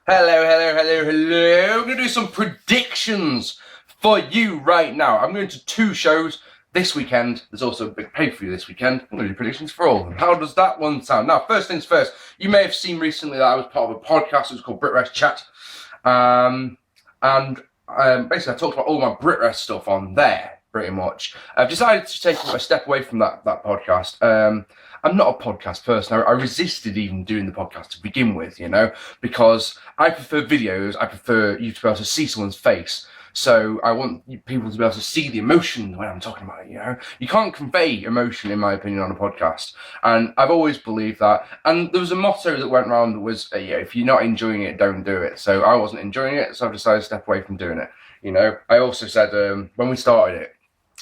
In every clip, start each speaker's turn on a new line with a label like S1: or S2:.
S1: Hello. I'm going to do some predictions for you right now. I'm going to 2 shows this weekend. There's also a big pay-per-view this weekend. I'm going to do predictions for all of them. How does that one sound? Now, first things first, you may have seen recently that I was part of a podcast. It was called BritWrest Chat. Basically, I talked about all my BritWrest stuff on there, pretty much. I've decided to take a step away from that podcast. I'm not a podcast person. I resisted even doing the podcast to begin with, because I prefer videos. I prefer you to be able to see someone's face. So I want people to be able to see the emotion when I'm talking about it, You can't convey emotion, in my opinion, on a podcast. And I've always believed that. And there was a motto that went around that was, if you're not enjoying it, don't do it. So I wasn't enjoying it, so I decided to step away from doing it. I also said, when we started it,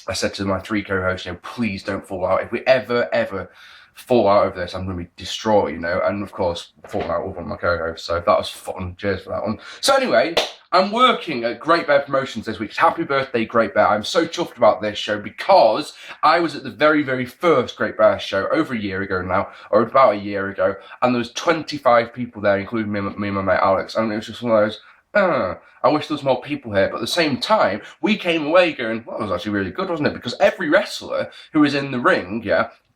S1: I said to my 3 co-hosts, please don't fall out. If we ever fall out over this, I'm going to be distraught, and of course, falling out with one of my co-hosts, so that was fun. Cheers for that one. So anyway, I'm working at Great Bear Promotions this week. Happy birthday, Great Bear. I'm so chuffed about this show because I was at the very first Great Bear show over a year ago now, or about a year ago, and there was 25 people there, including me and my mate Alex, and it was just one of those, I wish there was more people here, but at the same time, we came away going, well, that was actually really good, wasn't it? Because every wrestler who was in the ring,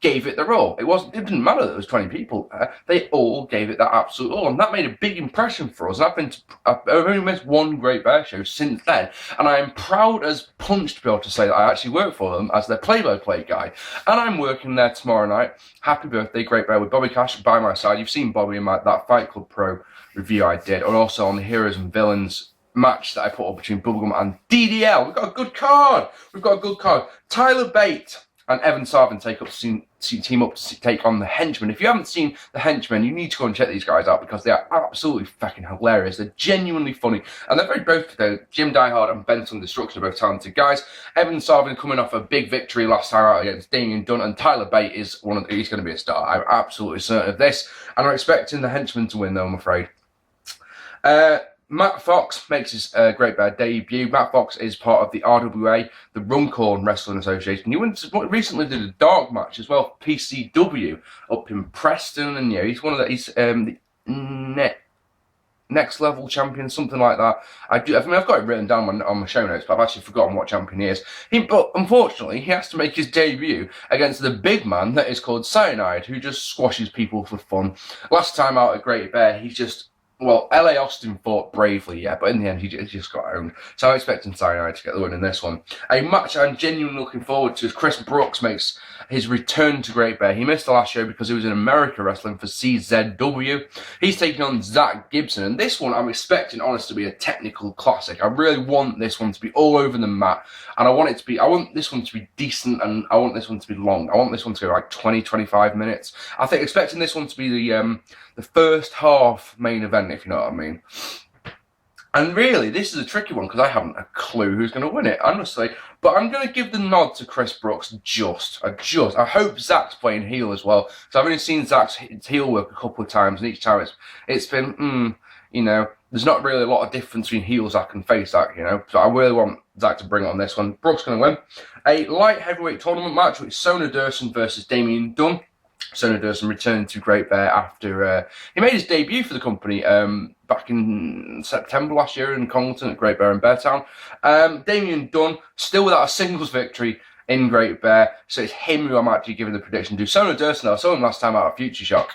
S1: gave it their all. It didn't matter that there was 20 people there. They all gave it that absolute all, and that made a big impression for us. I've only missed 1 Great Bear show since then, and I am proud as punch to be able to say that I actually work for them as their play-by-play guy. And I'm working there tomorrow night. Happy birthday, Great Bear, with Bobby Cash by my side. You've seen Bobby in that Fight Club Pro review I did, and also on the Heroes and Villains match that I put up between Bubblegum and DDL. We've got a good card. Tyler Bate and Evan Sarvin team up to take on the Henchmen. If you haven't seen the Henchmen, you need to go and check these guys out because they are absolutely fucking hilarious. They're genuinely funny, and they're both Jim Diehard and Benson Destruction are both talented guys. Evan Sarvin coming off a big victory last time out against Damien Dunn, and Tyler Bate is he's going to be a star. I'm absolutely certain of this, and I'm expecting the Henchmen to win, though, I'm afraid. Matt Fox makes his Great Bear debut. Matt Fox is part of the RWA, the Runcorn Wrestling Association. He recently did a dark match as well, PCW, up in Preston, and he's the next level champion, something like that. I've got it written down on my show notes, but I've actually forgotten what champion he is. But unfortunately, he has to make his debut against the big man that is called Cyanide, who just squashes people for fun. Last time out at Great Bear, LA Austin fought bravely, but in the end, he just got owned. So I'm expecting Cyanide to get the win in this one. A match I'm genuinely looking forward to is Chris Brooks makes his return to Great Bear. He missed the last show because he was in America wrestling for CZW. He's taking on Zach Gibson, and this one I'm expecting, honestly, to be a technical classic. I really want this one to be all over the mat, and I want this one to be decent, and I want this one to be long. I want this one to go like 20-25 minutes. Expecting this one to be the first half main event, if you know what I mean. And really, this is a tricky one because I haven't a clue who's going to win it, honestly. But I'm going to give the nod to Chris Brooks I hope Zach's playing heel as well. So I've only seen Zach's heel work a couple of times, and each time it's been, there's not really a lot of difference between heel Zach and face Zach, So I really want Zach to bring it on this one. Brooks going to win. A light heavyweight tournament match with Sona Durson versus Damien Dunn. Sona Durson returned to Great Bear after he made his debut for the company back in September last year in Congleton at Great Bear in Beartown. Damien Dunn still without a singles victory in Great Bear, so it's him who I'm actually giving the prediction to. Sona Durson, I saw him last time out at Futureshock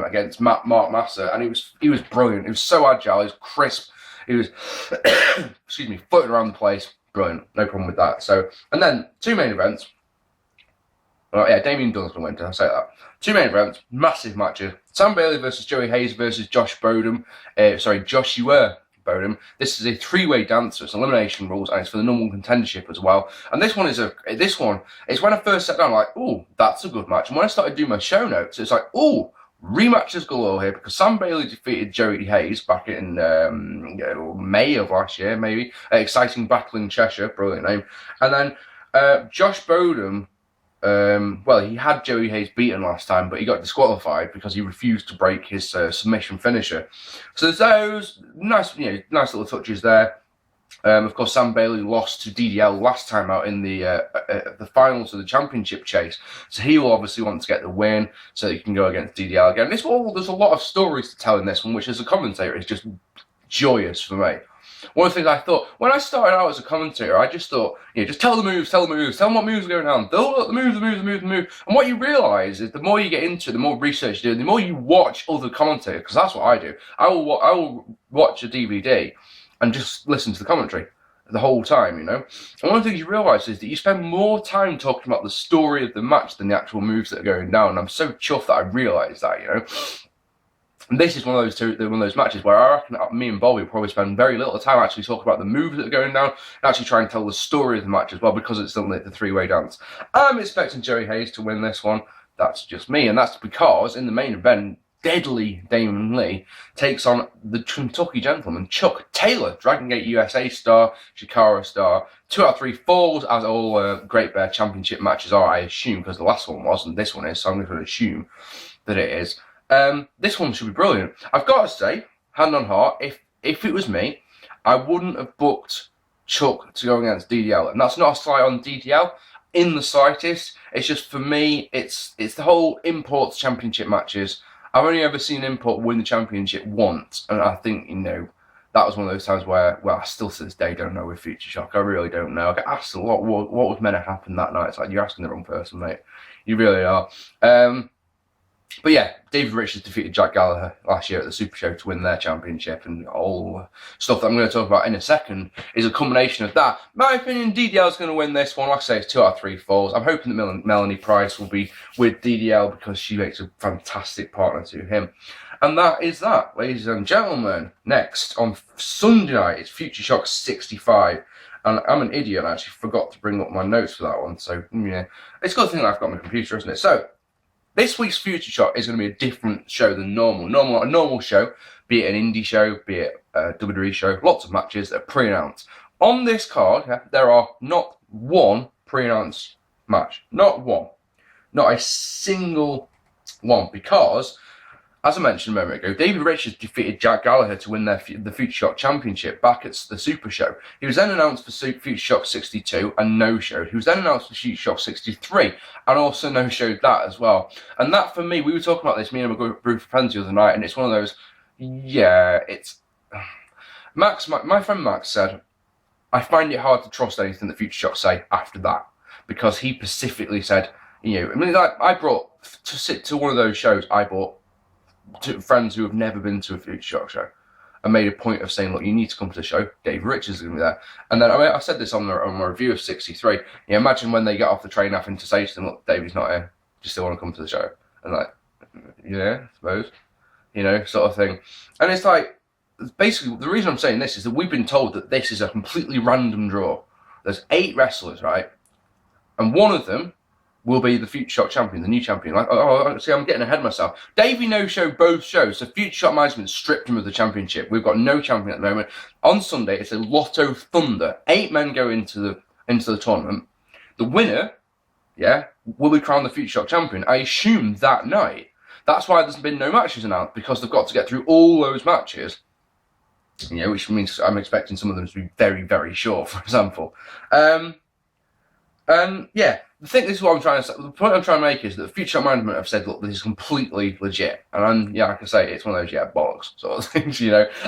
S1: against Mark Massa, and he was brilliant. He was so agile, he was crisp, he was floating around the place. Brilliant, no problem with that. So, and then 2 main events. Damien Dunn's going to win, did I say that? 2 main events, massive matches. Sam Bailey versus Joey Hayes versus Joshua Bodum. This is a 3-way dance, so it's elimination rules, and it's for the number 1 contendership as well. And this one is when I first sat down, like, oh, that's a good match. And when I started doing my show notes, it's like, oh, rematches galore here, because Sam Bailey defeated Joey Hayes back in May of last year, maybe. Exciting Battle in Cheshire, brilliant name. And then Josh Bodum, he had Joey Hayes beaten last time, but he got disqualified because he refused to break his submission finisher. So there's those nice little touches there. Of course, Sam Bailey lost to DDL last time out in the finals of the championship chase, so he will obviously want to get the win so he can go against DDL again. There's a lot of stories to tell in this one, which as a commentator is just joyous for me. One of the things I thought, when I started out as a commentator, I just thought, just tell the moves, tell them what moves are going on. They'll look, the move. And what you realise is the more you get into it, the more research you do, the more you watch other commentators, because that's what I do. I will watch a DVD and just listen to the commentary the whole time, And one of the things you realise is that you spend more time talking about the story of the match than the actual moves that are going down. And I'm so chuffed that I realised that, And this is one of those matches where I reckon me and Bobby will probably spend very little time actually talking about the moves that are going down, and actually try and tell the story of the match as well, because it's still the three-way dance. I'm expecting Joey Hayes to win this one. That's just me, and that's because in the main event, deadly Damon Lee takes on the Kentucky Gentleman, Chuck Taylor, Dragon Gate USA star, Shikara star. 2 out of 3 falls, as all Great Bear Championship matches are, I assume, because the last one was, and this one is, so I'm going to assume that it is. This one should be brilliant. I've got to say, hand on heart, if it was me, I wouldn't have booked Chuck to go against DDL, and that's not a slight on DDL in the slightest. It's just, for me, it's the whole Imports Championship matches. I've only ever seen Import win the championship once, and I think, that was one of those times where, I still to this day don't know with Futureshock. I really don't know. I get asked a lot what was meant to happen that night. It's like, you're asking the wrong person, mate. You really are. But yeah, David Richards defeated Jack Gallagher last year at the Super Show to win their championship, and all stuff that I'm going to talk about in a second is a combination of that. My opinion, DDL is going to win this one. Like I say, it's 2 out of 3 falls. I'm hoping that Melanie Price will be with DDL because she makes a fantastic partner to him. And that is that, ladies and gentlemen. Next, on Sunday night, it's Futureshock 65. And I'm an idiot, I actually forgot to bring up my notes for that one. So, yeah, it's got a thing that I've got on my computer, isn't it? So, this week's Futureshock is going to be a different show than normal. A normal show, be it an indie show, be it a WWE show, lots of matches that are pre-announced. On this card, there are not one pre-announced match. Not one. Not a single one. Because, as I mentioned a moment ago, David Richards defeated Jack Gallagher to win the Futureshock Championship back at the Super Show. He was then announced for Futureshock 62 and no-showed. He was then announced for Futureshock 63 and also no-showed that as well. And that, for me, we were talking about this, me and a group of friends the other night, and it's one of those, it's... Max, my friend Max said, I find it hard to trust anything that Futureshock say after that, because he specifically said, I brought, to sit to one of those shows, I brought to friends who have never been to a Futureshock show, and made a point of saying, look, you need to come to the show. Dave Richards is going to be there. And then I said this on my review of 63. Imagine when they get off the train having to say to them, look, Davey's not here. Do you still want to come to the show? And like, yeah, I suppose. Sort of thing. And it's like, basically, the reason I'm saying this is that we've been told that this is a completely random draw. There's 8 wrestlers, right? And one of them will be the Futureshock champion, the new champion. See, I'm getting ahead of myself. Davey no-showed both shows, so Futureshock management stripped him of the championship. We've got no champion at the moment. On Sunday, it's a Lotto Thunder. 8 men go into the tournament. The winner, will be crowned the Futureshock champion. I assume that night. That's why there's been no matches announced, because they've got to get through all those matches. Which means I'm expecting some of them to be very, very short, for example. This is what I'm trying to say. The point I'm trying to make is that the Futureshock management have said, look, this is completely legit. And like I say, it's one of those, bollocks sort of things,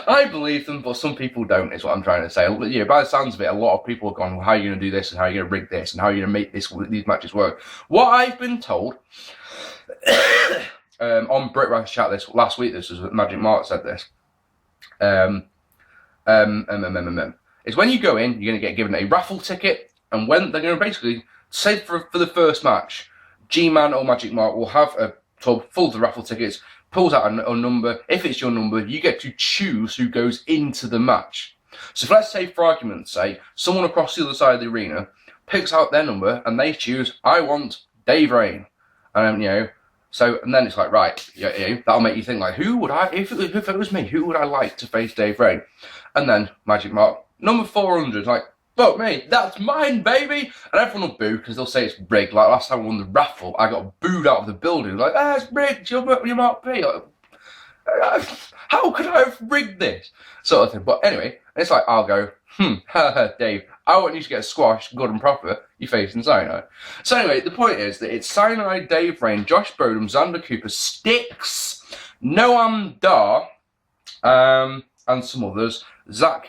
S1: I believe them, but some people don't, is what I'm trying to say. By the sounds of it, a lot of people have gone, well, how are you going to do this, and how are you going to rig this, and how are you going to make these matches work? What I've been told, on Brit Rash Chat this last week, this was Magic Mark said this, is when you go in, you're going to get given a raffle ticket, and when they're going to basically say for the first match, G-Man or Magic Mark will have a tub full of the raffle tickets, pulls out a number. If it's your number, you get to choose who goes into the match. So if, let's say, for argument's sake, someone across the other side of the arena picks out their number and they choose, I want Dave Rain. And then it's like, right, that'll make you think, like, who would I, if it was me, who would I like to face Dave Rain? And then Magic Mark, number 400, like, fuck me, that's mine, baby! And everyone will boo, because they'll say it's rigged. Like, last time I won the raffle, I got booed out of the building. Like, it's rigged, you might be. Like, how could I have rigged this? Sort of thing. But anyway, it's like, I'll go, Dave, I want you to get squashed good and proper. You're facing Cyanide. So anyway, the point is that it's Cyanide, Dave Rain, Josh Bodum, Xander Cooper, Styx, Noam Dar, and some others. Zach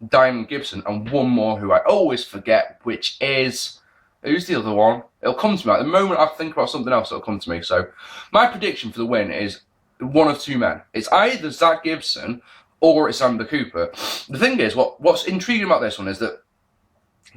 S1: Diamond Gibson, and one more who I always forget, which is, who's the other one? It'll come to me. At the moment I think about something else, it'll come to me. So my prediction for the win is one of two men. It's either Zach Gibson or it's Amber Cooper. The thing is, what's intriguing about this one is that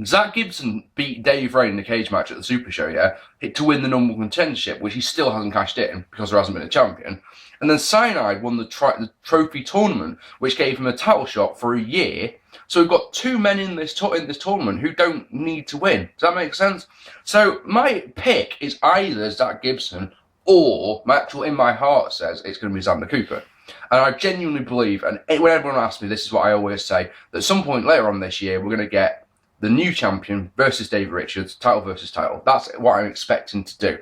S1: Zach Gibson beat Dave Ray in the cage match at the Super Show, to win the number one contendership, which he still hasn't cashed in because there hasn't been a champion. And then Cyanide won the trophy tournament, which gave him a title shot for a year. So we've got two men in this tournament who don't need to win. Does that make sense? So my pick is either Zach Gibson or in my heart says it's going to be Xander Cooper. And I genuinely believe, and when everyone asks me, this is what I always say, that at some point later on this year, we're going to get the new champion versus David Richards, title versus title. That's what I'm expecting to do.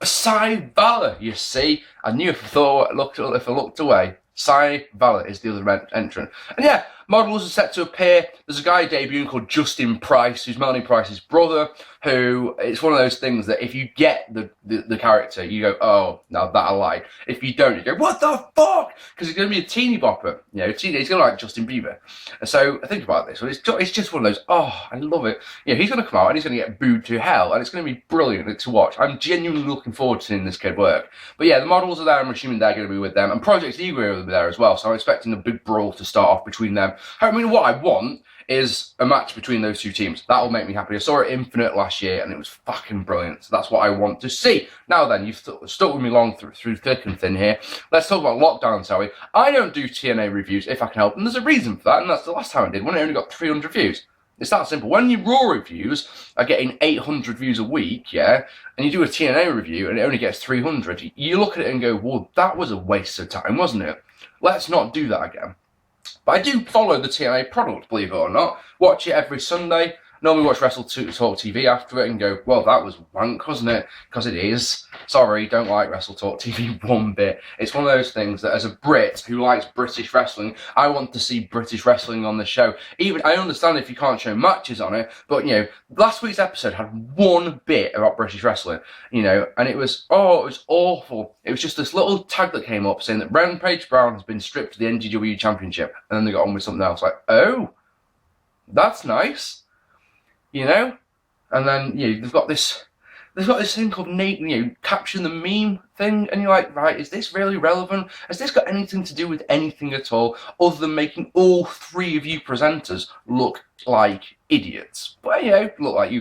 S1: Cy Valor, you see. I knew if I looked away, Cy Valor is the other entrant. And yeah, models are set to appear. There's a guy debuting called Justin Price, who's Melanie Price's brother, who, it's one of those things that if you get the character, you go, oh, now that I like. If you don't, you go, what the fuck? Because he's going to be a teeny bopper. He's going to like Justin Bieber. And so think about this. Well, it's just one of those, oh, I love it. He's going to come out and he's going to get booed to hell. And it's going to be brilliant to watch. I'm genuinely looking forward to seeing this kid work. But yeah, the models are there. I'm assuming they're going to be with them. And Project Eagle will be there as well. So I'm expecting a big brawl to start off between them. I mean, what I want is a match between those two teams. That'll make me happy. I saw it Infinite last year and it was fucking brilliant. So that's what I want to see. Now then, you've stuck with me long through thick and thin here. Let's talk about Lockdown, shall we? I don't do TNA reviews if I can help, and there's a reason for that, and that's the last time I did, when I only got 300 views. It's that simple. When your Raw reviews are getting 800 views a week, and you do a TNA review and it only gets 300, you look at it and go, well, that was a waste of time, wasn't it? Let's not do that again. But I do follow the TNA product, believe it or not. Watch it every Sunday. Normally watch Wrestle Talk TV after it and go, well, that was wank, wasn't it? Because it is. Sorry, don't like Wrestle Talk TV one bit. It's one of those things that as a Brit who likes British wrestling, I want to see British wrestling on the show. Even I understand if you can't show matches on it, but, last week's episode had one bit about British wrestling, and it was awful. It was just this little tag that came up saying that Rampage Brown has been stripped of the NGW Championship, and then they got on with something else, like, oh, that's nice. And then they've got this thing called caption the meme thing, and you're like, right, is this really relevant? Has this got anything to do with anything at all, other than making all three of you presenters look like idiots? But look like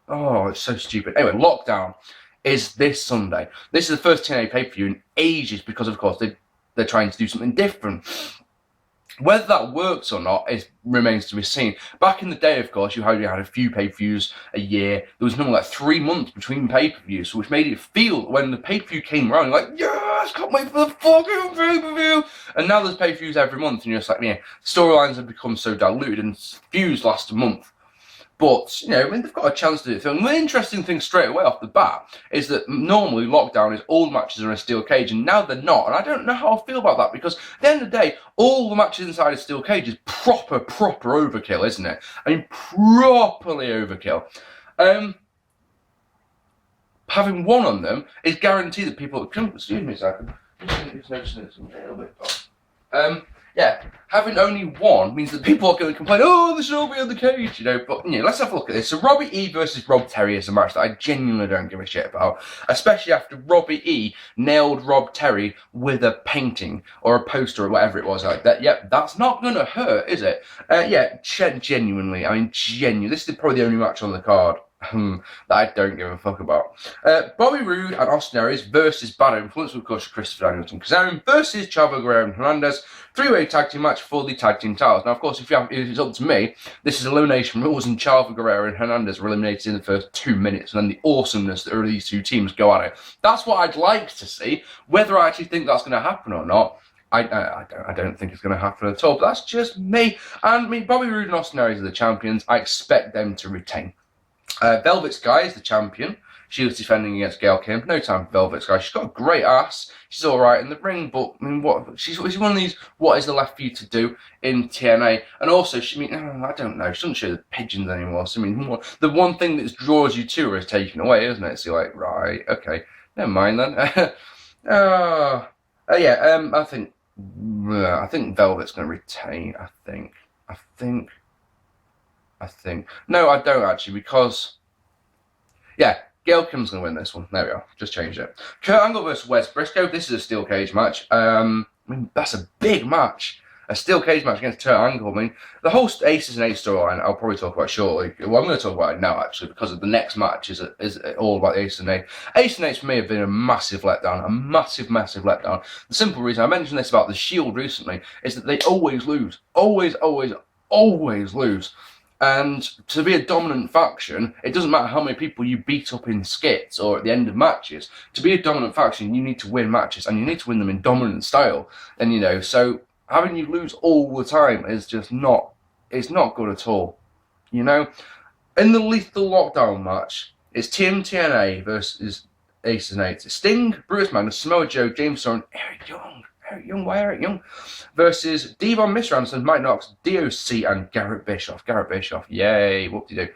S1: oh, it's so stupid. Anyway, Lockdown is this Sunday. This is the first TNA pay-per-view in ages because, of course, they're trying to do something different. Whether that works or not remains to be seen. Back in the day, of course, you had a few pay-per-views a year. There was normally like 3 months between pay-per-views, which made it feel, when the pay-per-view came around, you're like, yes, can't wait for the fucking pay-per-view. And now there's pay-per-views every month, and you're just like, storylines have become so diluted, and feuds last a month. But, they've got a chance to do it. And the interesting thing straight away off the bat is that normally Lockdown is all the matches are in a steel cage, and now they're not. And I don't know how I feel about that, because at the end of the day, all the matches inside a steel cage is proper overkill, isn't it? I mean, properly overkill. Having one on them is guaranteed that people... Excuse me a second. Just noticing it's a little bit... having only one means that people are going to complain, oh, they should all be on the cage, But, let's have a look at this. So Robbie E versus Rob Terry is a match that I genuinely don't give a shit about, especially after Robbie E nailed Rob Terry with a painting or a poster or whatever it was like that. Yep, that's not going to hurt, is it? Genuinely. This is probably the only match on the card that I don't give a fuck about. Bobby Roode and Austin Aries versus Bad Influence, of course, Christopher Daniels and Kazarian versus Chavo Guerrero and Hernandez. 3-way tag team match for the tag team titles. Now, of course, if it's up to me, this is elimination rules, and Chavo Guerrero and Hernandez were eliminated in the first 2 minutes, and then the awesomeness that these two teams go at it. That's what I'd like to see. Whether I actually think that's going to happen or not, I don't think it's going to happen at all. But that's just me. And Bobby Roode and Austin Aries are the champions. I expect them to retain. Velvet Sky is the champion. She was defending against Gail Kim. No time for Velvet Sky. She's got a great ass. She's all right in the ring, but she's one of these. What is there left for you to do in TNA? And also, I don't know. She doesn't show the pigeons anymore. So the one thing that draws you to her is taken away, isn't it? So you're like, right, okay, never mind then. I think I think Velvet's going to retain. I think. No, I don't actually, because yeah, Gail Kim's going to win this one. There we are. Just changed it. Kurt Angle versus Wes Briscoe. This is a steel cage match. I mean, that's a big match. A steel cage match against Kurt Angle. I mean, the whole Aces and Eights storyline, I'll probably talk about shortly. Well, I'm going to talk about it now, actually, because of the next match is all about the Aces and Eights. Aces and Eights for me have been a massive letdown. A massive letdown. The simple reason, I mentioned this about the Shield recently, is that they always lose. Always lose. And to be a dominant faction, it doesn't matter how many people you beat up in skits or at the end of matches. To be a dominant faction, you need to win matches, and you need to win them in dominant style. And, you know, so having you lose all the time is just not, it's not good at all. You know? In the Lethal Lockdown match, it's Team TNA versus Aces and Eights. It's Sting, Bruce Magnus, Samoa Joe, James Storm, Eric Young versus Devon, Mr. Anderson, Mike Knox, DOC, and Garrett Bischoff. Yay, whoop-de-doo.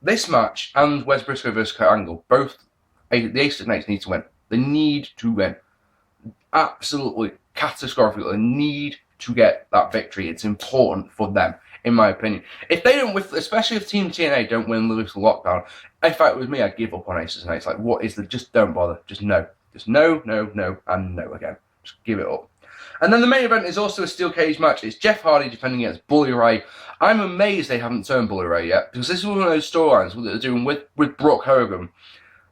S1: This match and Wes Briscoe versus Kurt Angle, both the Aces and Eights need to win. They need to win. Absolutely, categorically, they need to get that victory. It's important for them, in my opinion. If they don't, especially if Team TNA don't win the Lethal Lockdown, if it was me, I'd give up on Aces and Eights. Like, what is the? Just don't bother. Just no. Just no, and no again. Just give it up. And then the main event is also a steel cage match. It's Jeff Hardy defending against Bully Ray. I'm amazed they haven't turned Bully Ray yet, because this is one of those storylines that they're doing with Brooke Hogan.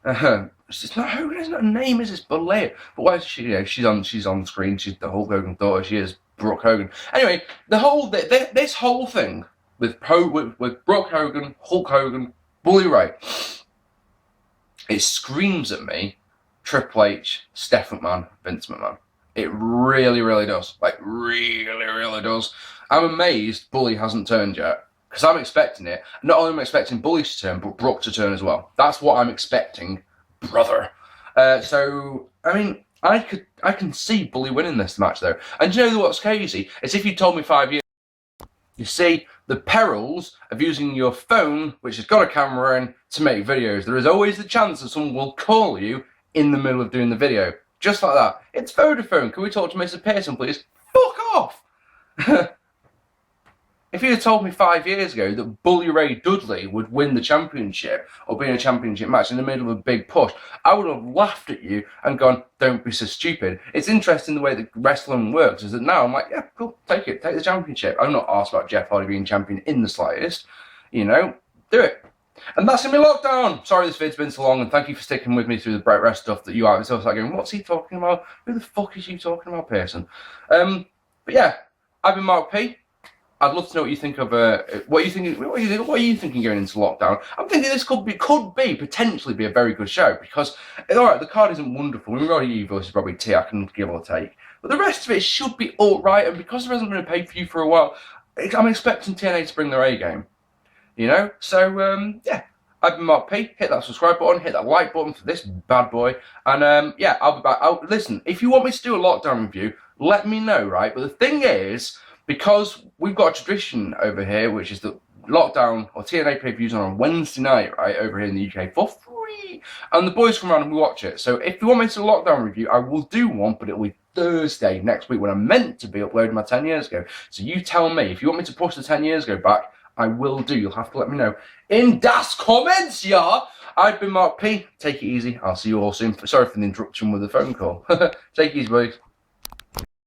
S1: It's not Hogan, it's not a name, is it? It's Bully. But why is she? You know, she's on screen. She's the Hulk Hogan's daughter. She is Brooke Hogan. Anyway, this whole thing with Brooke Hogan, Hulk Hogan, Bully Ray, it screams at me Triple H, Steph McMahon, Vince McMahon. It really does. Like, really does. I'm amazed Bully hasn't turned yet, because I'm expecting it. Not only am I expecting Bully to turn, but Brooke to turn as well. That's what I'm expecting, brother. So, I mean, I can see Bully winning this match, though. And do you know what's crazy? It's if you told me 5 years. You see, the perils of using your phone, which has got a camera in, to make videos. There is always the chance that someone will call you in the middle of doing the video. Just like that. It's Vodafone. Can we talk to Mr. Pearson, please? Fuck off! If you had told me 5 years ago that Bully Ray Dudley would win the championship or be in a championship match in the middle of a big push, I would have laughed at you and gone, don't be so stupid. It's interesting the way that wrestling works, is that now I'm like, yeah, cool, take it, take the championship. I'm not asked about Jeff Hardy being champion in the slightest. You know, do it. And that's going to be Lockdown. Sorry this vid's been so long, and thank you for sticking with me through the Brett Rest stuff that you are. So I was like going, what's he talking about? Who the fuck is you talking about, Pearson? But yeah, I've been Mark P. I'd love to know what you think of what are you thinking going into Lockdown? I'm thinking this could potentially be a very good show, because alright, the card isn't wonderful. We've got you versus Robbie T, I can give or take. But the rest of it should be alright, and because there hasn't been a pay-per-view for a while, I'm expecting TNA to bring their A game. You know? So, yeah. I've been Mark P. Hit that subscribe button, hit that like button for this bad boy. And, yeah, I'll be back. Listen, if you want me to do a Lockdown review, let me know, right? But the thing is, because we've got a tradition over here, which is that Lockdown or TNA pay-per-views are on Wednesday night, right, over here in the UK for free. And the boys come around and we watch it. So if you want me to do a Lockdown review, I will do one, but it'll be Thursday next week when I'm meant to be uploading my 10 years ago. So you tell me, if you want me to push the 10 years ago back, I will do. You'll have to let me know in das comments, yeah? I've been Mark P. Take it easy. I'll see you all soon. Sorry for the interruption with the phone call. Take it easy, boys.